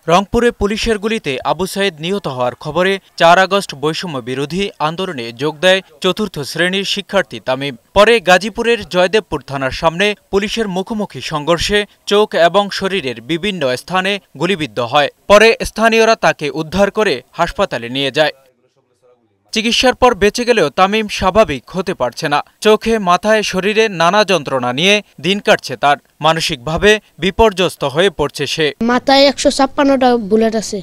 রংপুরে পুলিশের গুলিতে আবু সাইদ নিহত হওয়ার খবরে ৪ আগস্ট বৈষম্য বিরোধী আন্দোলনে যোগ দেয় চতুর্থ শ্রেণীর শিক্ষার্থী তামিম। পরে গাজীপুরের জয়দেবপুর থানার সামনে পুলিশের মুখোমুখি সংঘর্ষে চোখ এবং শরীরের বিভিন্ন স্থানে গুলিবিদ্ধ হয়। পরে স্থানীয়রা তাকে উদ্ধার করে হাসপাতালে নিয়ে যায়। চিকিৎসার পর বেঁচে গেলেও তামিম স্বাভাবিক হতে পারছে না। চোখে, মাথায়, শরীরে নানা যন্ত্রণা নিয়ে দিন কাটছে তার। মানসিকভাবে বিপর্যস্ত হয়ে পড়ছে সে। মাথায় 156টা বুলেট আছে।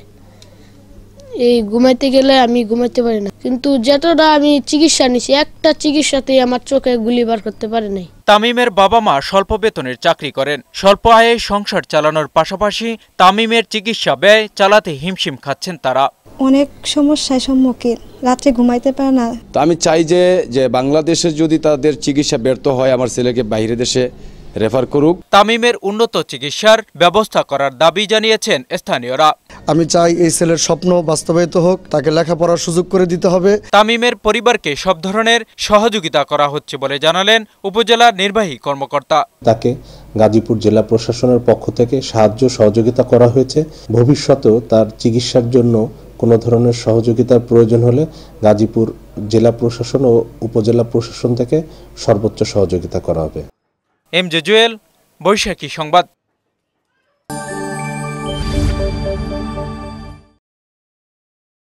এই ঘুমাইতে গেলে আমি ঘুমাইতে পারি না, কিন্তু যেটা আমি চিকিৎসা নিছি একটা চিকিৎসাতেই আমার চোখে গুলি বার করতে পারে নাই। তামিমের বাবা মা স্বল্প বেতনের চাকরি করেন। স্বল্প আয়ে সংসার চালানোর পাশাপাশি তামিমের চিকিৎসা ব্যয় চালাতে হিমশিম খাচ্ছেন তারা। অনেক সমস্যার সম্মুখীন, রাতে ঘুমাইতে পারে না। তো আমি চাই যে বাংলাদেশে যদি তাদের চিকিৎসা ব্যর্থ হয়, আমার ছেলেকে বাইরে দেশে রেফার করুক। তামিমের উন্নত চিকিৎসার ব্যবস্থা করার দাবি জানিয়েছেন স্থানীয়রা। আমি চাই এই ছেলের স্বপ্ন বাস্তবায়িত হোক, তাকে লেখাপড়ার সুযোগ করে দিতে হবে। তামিমের পরিবারকে সব ধরনের সহযোগিতা করা হচ্ছে বলে জানালেন উপজেলা নির্বাহী কর্মকর্তা। তাকে গাজীপুর জেলা প্রশাসনের পক্ষ থেকে সাহায্য সহযোগিতা করা হয়েছে। ভবিষ্যতেও তার চিকিৎসার জন্য কোনো ধরনের সহযোগিতার প্রয়োজন হলে গাজীপুর জেলা প্রশাসন ও উপজেলা প্রশাসন থেকে সর্বোচ্চ সহযোগিতা করা হবে। এম জে জুয়েল, বৈশাখী সংবাদ।